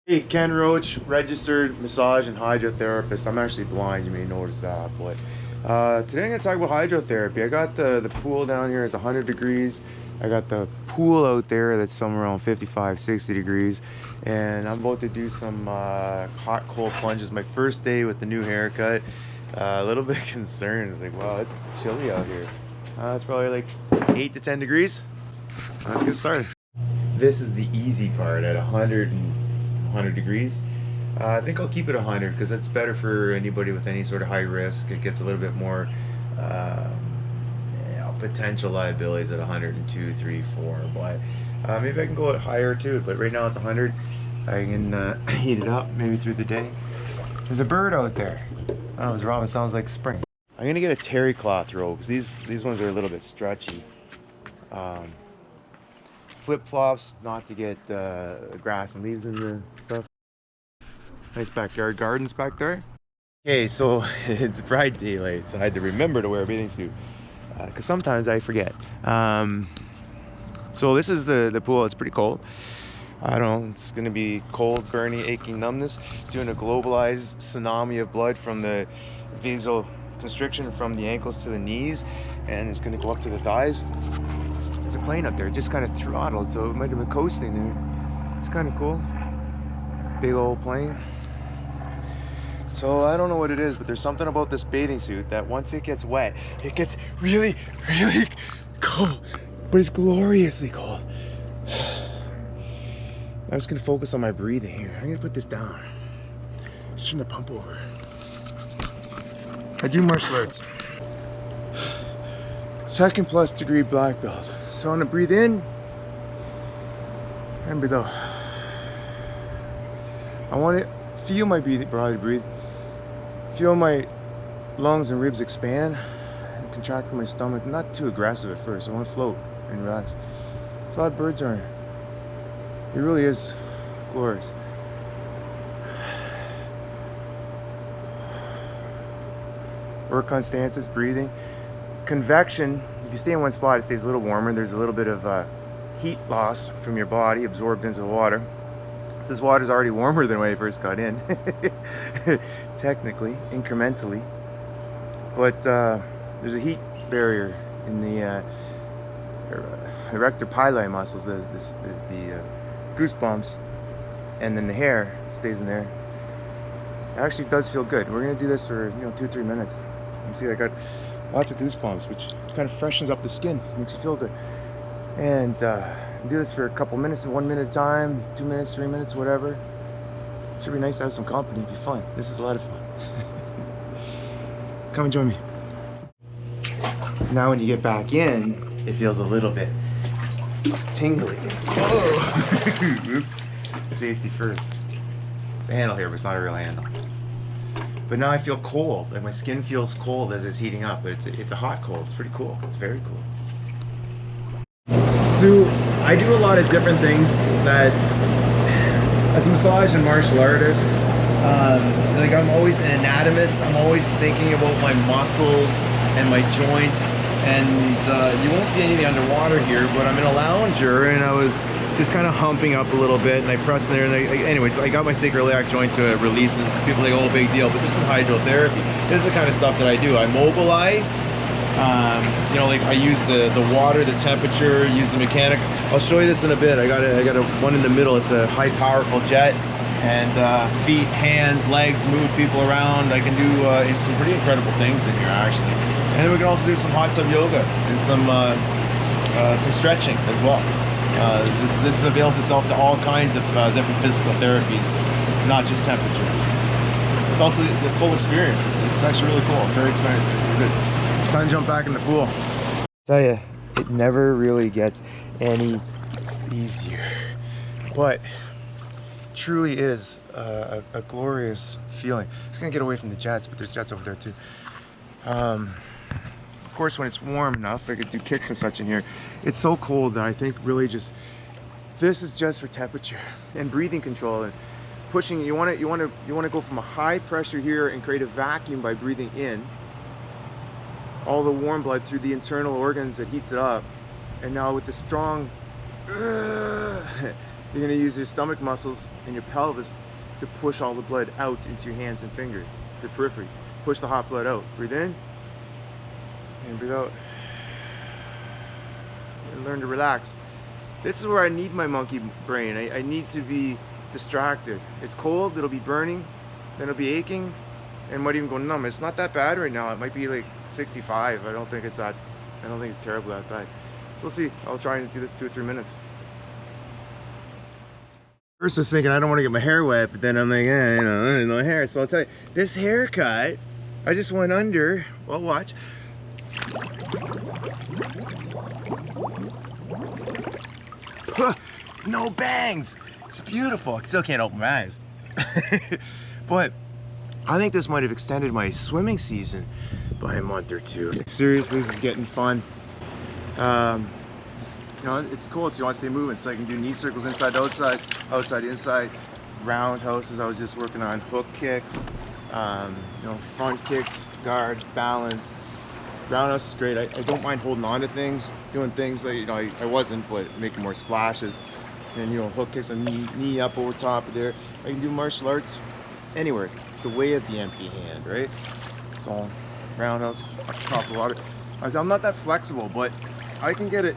Hey, Ken Roach, registered massage and hydrotherapist. I'm actually blind, you may notice that, but today I'm going to talk about hydrotherapy. I got the pool down here is 100 degrees. I got the pool out there that's somewhere around 55, 60 degrees. And I'm about to do some hot, cold plunges. My first day with the new haircut. A little bit concerned. It's like, wow, it's chilly out here. It's probably like 8 to 10 degrees. Let's get started. This is the easy part at 100 degrees. I think I'll keep it 100 because that's better for anybody with any sort of high risk. It gets a little bit more potential liabilities at 102, 3, 4. But maybe I can go higher too. But right now it's 100. I can heat it up maybe through the day. There's a bird out there. I don't know, it's wrong. It sounds like spring. I'm gonna get a terry cloth robe because these ones are a little bit stretchy. Flip-flops, not to get grass and leaves in the stuff. Nice backyard gardens back there. Okay, so it's bright daylight, so I had to remember to wear a bathing suit because sometimes I forget. So this is the pool. It's pretty cold. I don't know, it's gonna be cold, burning, aching numbness, doing a globalized tsunami of blood from the vasoconstriction from the ankles to the knees, and it's gonna go up to the thighs. There's a plane up there, just kind of throttled, so it might have been coasting there. It's kind of cool. Big old plane. So I don't know what it is, but there's something about this bathing suit that once it gets wet, it gets really, really cold. But it's gloriously cold. I'm just gonna focus on my breathing here. I'm gonna put this down. Just turn the pump over. I do martial arts. Second plus degree black belt. So I'm gonna breathe in and breathe out. I want to feel my body breathe. Feel my lungs and ribs expand and contract my stomach. Not too aggressive at first. I want to float and relax. There's a lot of birds around here. It really is glorious. Work on stances, breathing. Convection, if you stay in one spot, it stays a little warmer. There's a little bit of heat loss from your body absorbed into the water. So this water is already warmer than when I first got in, technically, incrementally. But there's a heat barrier in the erector pili muscles, the goosebumps, and then the hair stays in there. It actually does feel good. We're gonna do this for 2-3 minutes. You see, I got lots of goosebumps, which kind of freshens up the skin, makes you feel good. And do this for a couple minutes, 1 minute at a time, 2 minutes, 3 minutes, whatever. Should be nice to have some company, it'd be fun. This is a lot of fun. Come and join me. So now when you get back in, it feels a little bit tingly. Oh. Oops. Safety first. It's a handle here, but it's not a real handle. But now I feel cold, like my skin feels cold as it's heating up, but it's a hot cold. It's pretty cool. It's very cool. So I do a lot of different things that, as a massage and martial artist, like I'm always an anatomist. I'm always thinking about my muscles and my joints, and you won't see anything underwater here, but I'm in a lounger and I was just kind of humping up a little bit, and I pressed in there, and anyway, so I got my sacroiliac joint to release, and people are like, oh, big deal, but this is hydrotherapy. This is the kind of stuff that I do. I mobilize. Like I use the water, the temperature, use the mechanics. I'll show you this in a bit. I got a one in the middle. It's a high powerful jet, and feet, hands, legs, move people around. I can do some pretty incredible things in here actually. And then we can also do some hot tub yoga and some stretching as well. This avails itself to all kinds of different physical therapies, not just temperature. It's also the full experience. It's actually really cool. Very expensive. Good. Time to jump back in the pool. I tell you, it never really gets any easier, but truly is a glorious feeling. Just gonna get away from the jets, but there's jets over there too. Of course, when it's warm enough, I could do kicks and such in here. It's so cold that I think really this is just for temperature and breathing control and pushing. You want to go from a high pressure here and create a vacuum by breathing in all the warm blood through the internal organs that heats it up, and now with the strong you're gonna use your stomach muscles and your pelvis to push all the blood out into your hands and fingers, the periphery. Push the hot blood out. Breathe in and breathe out. And learn to relax. This is where I need my monkey brain. I need to be distracted. It's cold, it'll be burning, then it'll be aching, and might even go numb. It's not that bad right now. It might be like 65. I don't think it's terribly that bad. So we'll see. I'll try and do this 2 or 3 minutes. First I was thinking I don't want to get my hair wet, but then I'm like, you know, no hair. So I'll tell you, this haircut, I just went under. Well, watch. No bangs. It's beautiful. I still can't open my eyes. But I think this might have extended my swimming season by a month or 2. Seriously, this is getting fun. You know, it's cool, so you want to stay moving, so I can do knee circles inside, outside, outside, inside, roundhouses. I was just working on hook kicks, you know, front kicks, guard, balance. Roundhouse is great. I don't mind holding on to things, doing things that, you know, I wasn't, but making more splashes. And, you know, hook kicks, a knee up over top of there. I can do martial arts anywhere. It's the way of the empty hand, right? So, roundhouse, top of the water. I'm not that flexible, but I can get it,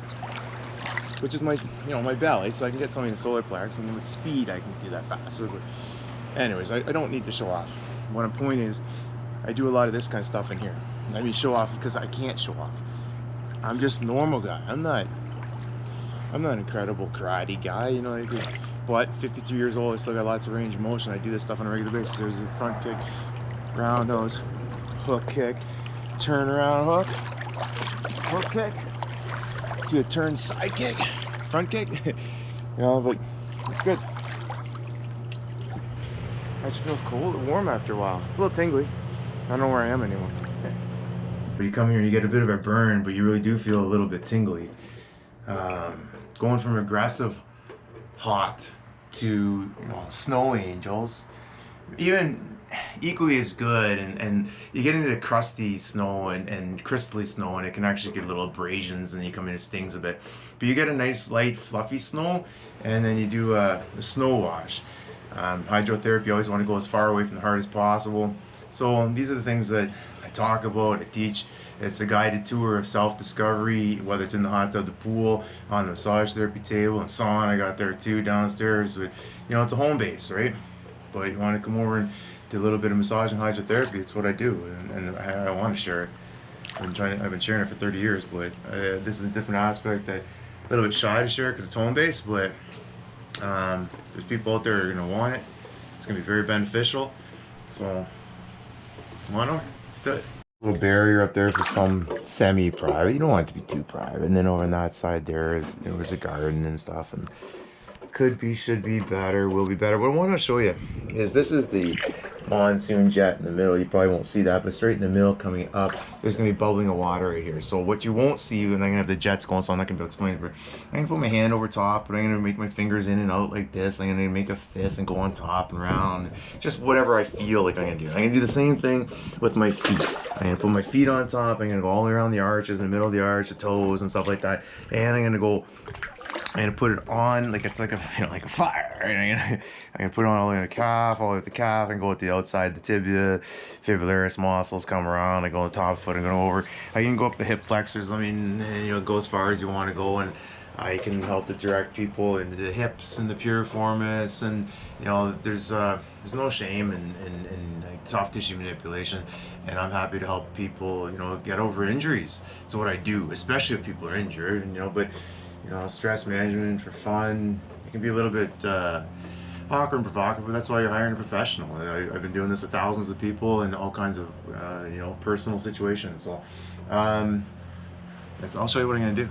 which is my, you know, my belly, so I can get something in the solar plex, and then with speed I can do that faster. But anyways, I don't need to show off. What I'm pointing is, I do a lot of this kind of stuff in here. I mean show off because I can't show off. I'm just a normal guy. I'm not an incredible karate guy, you know. But 53 years old, I still got lots of range of motion. I do this stuff on a regular basis. There's a front kick, roundhouse, hook kick, turn around hook kick, to a turn side kick, front kick. You know, but it's good. Actually feels cold and warm after a while. It's a little tingly. I don't know where I am anymore. Okay. But you come here and you get a bit of a burn, but you really do feel a little bit tingly. Going from aggressive hot to, you know, snow angels, even equally as good, and you get into crusty snow and crystally snow, and it can actually get little abrasions and you come in, it stings a bit. But you get a nice light fluffy snow, and then you do a snow wash. Hydrotherapy, you always want to go as far away from the heart as possible. So these are the things that I talk about, I teach. It's a guided tour of self-discovery, whether it's in the hot tub, the pool, on the massage therapy table, and sauna I got there too, downstairs. But, you know, it's a home base, right? But you want to come over and do a little bit of massage and hydrotherapy. It's what I do, and I want to share it. I've been sharing it for 30 years, but this is a different aspect that I'm a little bit shy to share because it's home based. But there's people out there who are gonna want it. It's gonna be very beneficial. So come on over, let's do it. Little barrier up there for some semi-private. You don't want it to be too private. And then over on that side there's a garden and stuff, and could be, should be better, will be better. What I want to show you is this is the monsoon jet in the middle. You probably won't see that, but straight in the middle coming up, there's going to be bubbling of water right here. So what you won't see, and I'm going to have the jets going, so I'm not going to be able to explain it, but I'm going to put my hand over top, but I'm going to make my fingers in and out like this. I'm going to make a fist and go on top and around. Just whatever I feel like I'm going to do. I'm going to do the same thing with my feet. I'm going to put my feet on top. I'm going to go all the way around the arches, in the middle of the arch, the toes and stuff like that. And I'm going to go, I'm gonna put it on like it's like a, you know, like a fire, right? I'm gonna put it on all the way to the calf, all the way with the calf, and go with the outside, the tibia, fibularis muscles come around. I go on the top foot and go over. I can go up the hip flexors. I mean, you know, go as far as you want to go, and I can help to direct people into the hips and the piriformis, and you know, there's no shame in like soft tissue manipulation, and I'm happy to help people, you know, get over injuries. It's what I do, especially if people are injured, you know, but. You know, stress management for fun. It can be a little bit awkward and provocative, but that's why you're hiring a professional. I've been doing this with thousands of people in all kinds of, you know, personal situations. So, I'll show you what I'm going to do.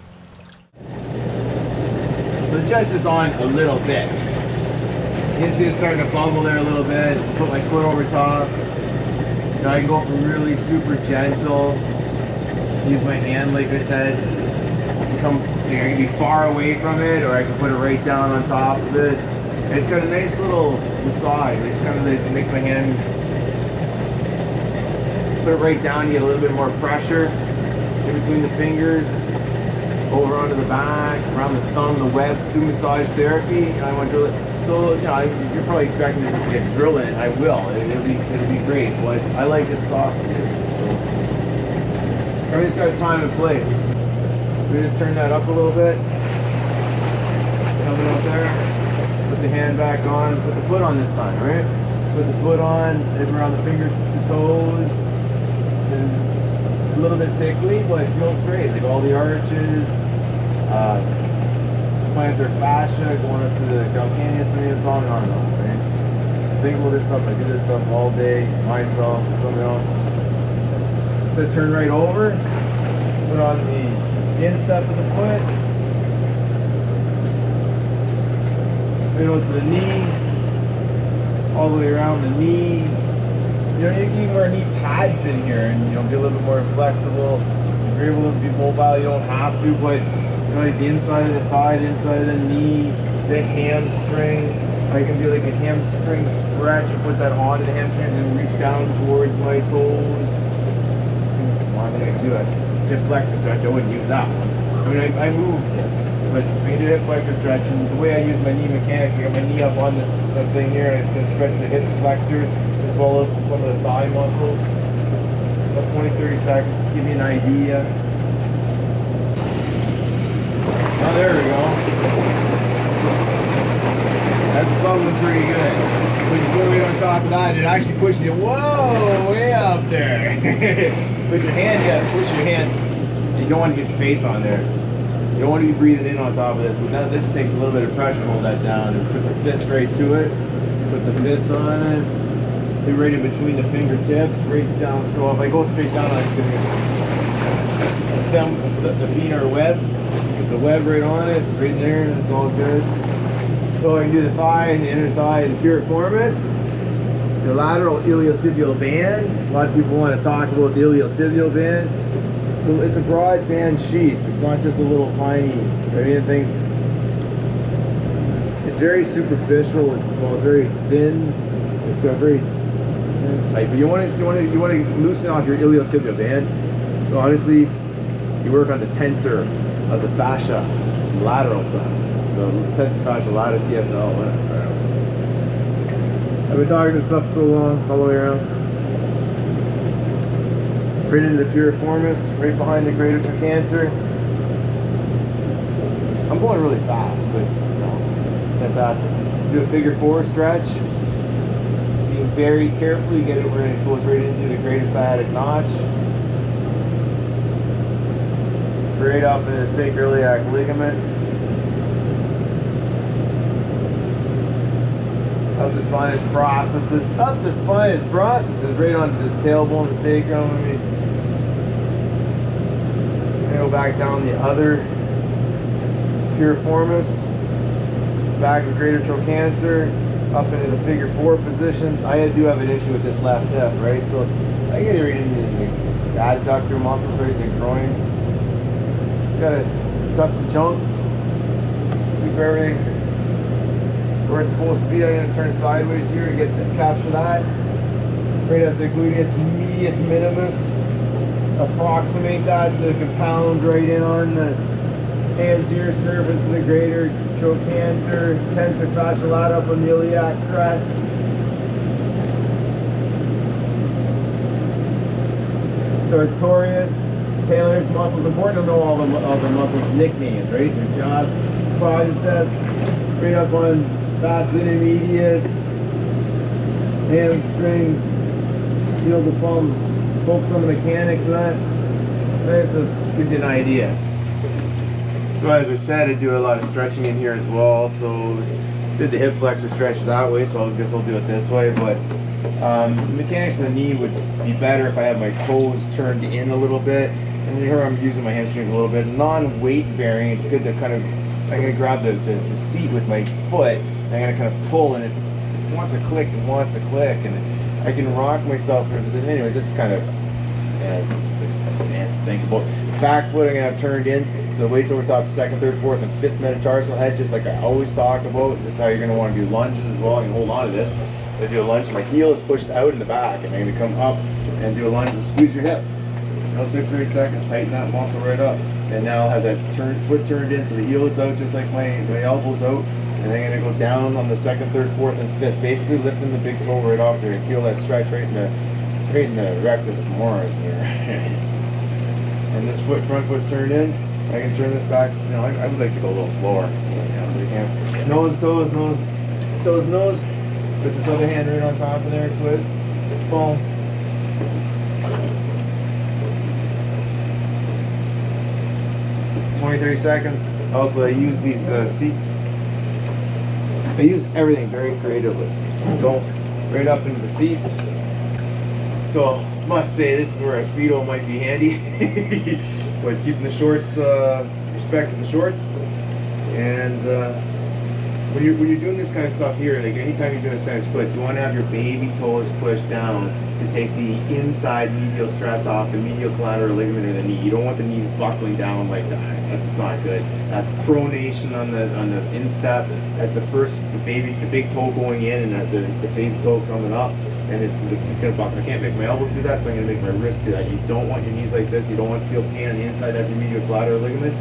So the chest is on a little bit. You can see it's starting to bubble there a little bit. Just put my foot over top. You know, I can go from really super gentle. Use my hand, like I said. Come, you know, I can be far away from it, or I can put it right down on top of it. And it's got a nice little massage. It's kind of like, it makes my hand, put it right down, you get a little bit more pressure in between the fingers. over onto the back, around the thumb, the web, do massage therapy, and I want to drill it. So, you know, you're probably expecting me to get drill in it. I will. It'll be great, but I like it soft too. So, everything's got a time and place. We just turn that up a little bit. Coming up there. Put the hand back on. Put the foot on this time, right? Put the foot on, maybe around the finger, the toes. And a little bit tickly, but it feels great. Like all the arches, plantar fascia going up to the calcaneus, and it's on and on and on, right? Think about this stuff. I do this stuff all day myself. So turn right over, put on the instep of the foot, right onto the knee, all the way around the knee. You know, you can wear knee pads in here and, you know, be a little bit more flexible. If you're able to be mobile, you don't have to, but, you know, like the inside of the thigh, the inside of the knee, the hamstring. I can do like a hamstring stretch, put that on the hamstrings and reach down towards my toes. Well, I think I can do a hip flexor stretch. I wouldn't use that one. I mean, I move this, but I can do a hip flexor stretch, and the way I use my knee mechanics, I got my knee up on this thing here, and it's going to stretch the hip flexor, as well as some of the thigh muscles. About 20-30 seconds, just give you an idea. Oh, there we go. That's bubbling pretty good. When you put it on top of that, it actually pushes you, whoa, way up there. Put your hand, push your hand. You don't want to get your face on there. You don't want to be breathing in on top of this, but this takes a little bit of pressure to hold that down. And put the fist right to it. Put the fist on it. Do right in between the fingertips, right down. So if I go straight down, I'm just going to the feet are web. Put the web right on it, right in there, and it's all good. So I can do the thigh, the inner thigh, the piriformis, the lateral iliotibial band. A lot of people want to talk about the iliotibial band. So it's a broad band sheath. It's not just a little tiny. I mean, it's very superficial. It's very thin. It's got very tight. But you want to loosen off your iliotibial band. So honestly, you work on the tensor of the fascia, the lateral side. The tensor fascia lata, TFL, whatever. I've been talking this stuff so long, all the way around. Right into the piriformis, right behind the greater trochanter. I'm going really fast, but no, fantastic. Do a figure 4 stretch. Being very careful, you get it where it goes right into the greater sciatic notch. Right up into the sacroiliac ligaments. Up the spinous processes. Up the spinous processes, right onto the tailbone, the sacrum. Go back down the other piriformis, back of greater trochanter, up into the figure 4 position. I do have an issue with this left hip, right? So I get it right into the adductor muscles right in the groin. Just gotta tuck the junk, keep everything where it's supposed to be. I'm gonna turn sideways here to capture that. Right at the gluteus medius minimus. Approximate that so it can pound right in on the anterior surface of the greater trochanter, tensor fascia lata up on the iliac crest. Sartorius, Taylor's muscles. Important to know all the muscles' nicknames, right? Their job, quadriceps, right up on vas intermedius, hamstring, steel to palm. Focus on the mechanics of that. That gives you an idea. So as I said, I do a lot of stretching in here as well. So did the hip flexor stretch that way, so I guess I'll do it this way. But the mechanics of the knee would be better if I had my toes turned in a little bit. And here I'm using my hamstrings a little bit. Non-weight bearing, it's good to kind of, I'm going to grab the seat with my foot. And I'm going to kind of pull, and if it wants to click, it wants to click. And I can rock myself in a position. Anyways, this is kind of it's advanced to think about. Back foot I'm going to have turned in, so the weight's over top the 2nd, 3rd, 4th, and 5th metatarsal head, just like I always talk about. This is how you're going to want to do lunges as well. You can hold on to this. So I do a lunge, so my heel is pushed out in the back, and I'm going to come up and do a lunge and squeeze your hip. 6 or 8 seconds, tighten that muscle right up. and now I'll have that foot turned in, so the heel is out just like my elbow's out, and I'm gonna go down on the second, third, fourth, and fifth, basically lifting the big toe right off there and feel that stretch right in the rectus femoris there. And this front foot's turned in. I can turn this back. You know, I would like to go a little slower. You know, so you can. Nose, toes, nose, toes, nose. Put this other hand right on top of there. Twist. Boom. $20-30 seconds. Also, I use these seats. I use everything very creatively. So, right up into the seats. So, must say this is where a Speedo might be handy. But keeping the shorts, respect to the shorts. And when you're doing this kind of stuff here, like anytime you're doing a side splits, you want to have your baby toes pushed down to take the inside medial stress off the medial collateral ligament of the knee. You don't want the knees buckling down like that. That's just not good. That's pronation on the instep. That's the big toe going in, and the baby toe coming up, and it's gonna buckle. I can't make my elbows do that, so I'm gonna make my wrist do that. You don't want your knees like this. You don't want to feel pain on the inside. That's your medial collateral ligament.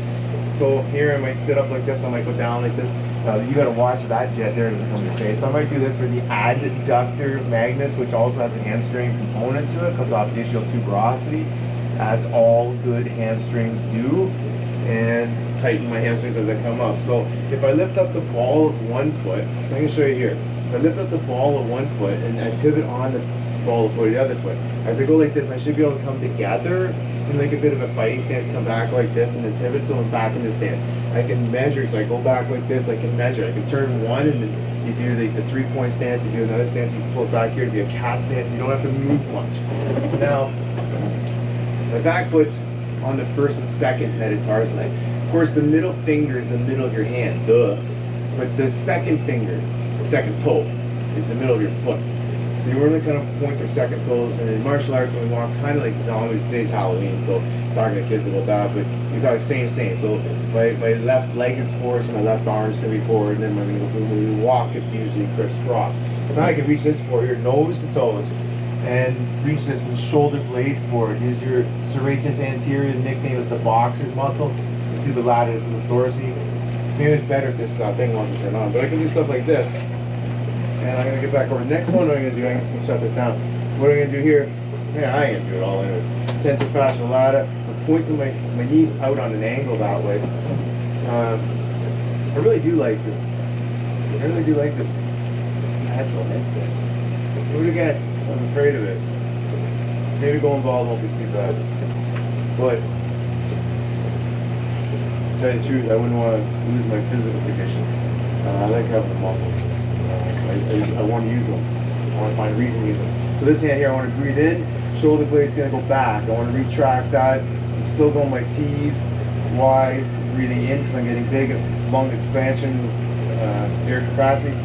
So here I might sit up like this. I might go down like this. You got to watch that jet there doesn't come to your face. I might do this for the adductor magnus, which also has a hamstring component to it. Comes off ischial tuberosity, as all good hamstrings do, and tighten my hamstrings as I come up. So if I lift up the ball of one foot, so I'm going to show you here. If I lift up the ball of one foot and I pivot on the ball of foot of the other foot, as I go like this, I should be able to come together and make a bit of a fighting stance, come back like this, and then pivot, so I'm back in the stance. I can measure, so I go back like this, I can measure. I can turn one, and then you do the 3-point stance, you do another stance, you can pull it back here to be a cat stance, you don't have to move much. So now, my back foot's on the first and second metatarsus. Of course, the middle finger is the middle of your hand, duh. But the second finger, the second toe, is the middle of your foot. So you want to kind of point your second toes, and in martial arts when we walk, kind of like zombies, today's Halloween, so talking to kids about that, but you got same. So my left leg is forward, so my left arm is going to be forward, and then when we walk, it's usually crisscross. So now I can reach this forward here, nose to toes, and reach this and shoulder blade forward. Use your serratus anterior, the nickname is the boxer's muscle. You see the latissimus and the dorsi. Maybe it's better if this thing wasn't turned on, but I can do stuff like this. And I'm going to get back over. Next one I'm going to do, I'm just going to shut this down. What I'm going to do here, yeah, I ain't going to do it all anyways. Tensor fascial lata. I'm pointing my knees out on an angle that way. I really do like this. I really do like this natural head thing. Who would have guessed? I was afraid of it. Maybe going bald won't be too bad. But, to tell you the truth, I wouldn't want to lose my physical condition. I like having the muscles. I want to use them. I want to find a reason to use them. So this hand here, I want to breathe in. Shoulder blade's going to go back. I want to retract that. I'm still going my T's, Y's, breathing in because I'm getting big, lung expansion, air capacity.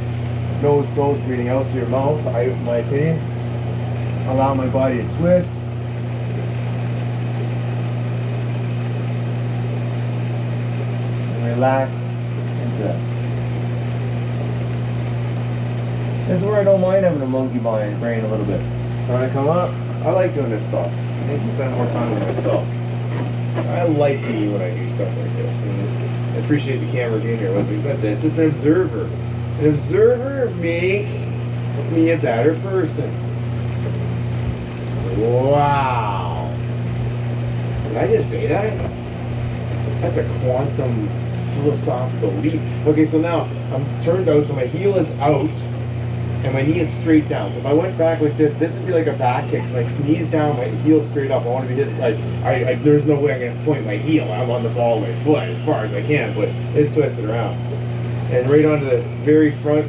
Nose, toes, breathing out through your mouth, in my opinion. Allow my body to twist. And relax into that. This is where I don't mind having a monkey brain a little bit. So when I come up, I like doing this stuff. I need to spend more time with myself. I like me when I do stuff like this. And I appreciate the camera being here with me. That's it. It's just an observer. An observer makes me a better person. Wow. Did I just say that? That's a quantum philosophical leap. Okay, so now I'm turned out, so my heel is out. And my knee is straight down. So if I went back like this would be like a back kick. So my knee's down, my heel's straight up. I want to be hit like there's no way I'm gonna point my heel. I'm on the ball of my foot as far as I can, but it's twisted around. And right onto the very front,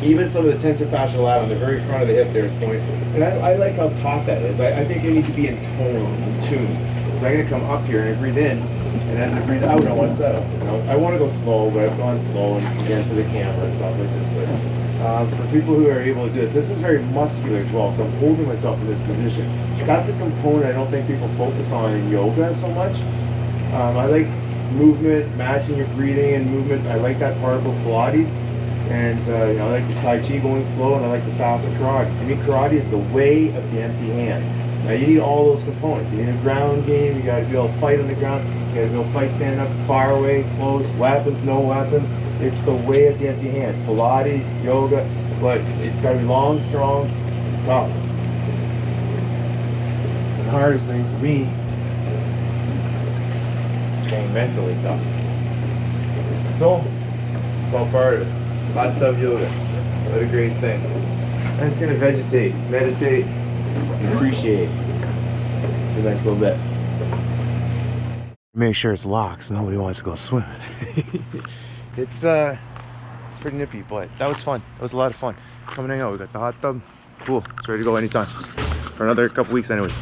even some of the tensor fascial lata on the very front of the hip there is point. And I like how taut that is. I think it needs to be in tune. So I'm gonna come up here and I breathe in, and as I breathe out, I want to settle. You know, I want to go slow, but I've gone slow and again for the camera and stuff like this. But for people who are able to do this is very muscular as well, so I'm holding myself in this position. That's a component I don't think people focus on in yoga so much. I like movement, matching your breathing and movement. I like that part about Pilates. And I like the Tai Chi going slow, and I like the fast karate. To me, karate is the way of the empty hand. Now you need all those components. You need a ground game, you gotta be able to fight on the ground, you gotta be able to fight standing up, far away, close, weapons, no weapons. It's the way of the empty hand. Pilates, yoga, but it's gotta be long, strong, tough. The hardest thing for me is staying mentally tough. So, it's all part of it. Hottub yoga. What a great thing. I'm just gonna vegetate, meditate, appreciate. Do a nice little bit. Make sure it's locked so nobody wants to go swimming. It's pretty nippy, but that was fun. That was a lot of fun. Coming hang out. We got the hot tub. Cool. It's ready to go anytime. For another couple weeks anyways.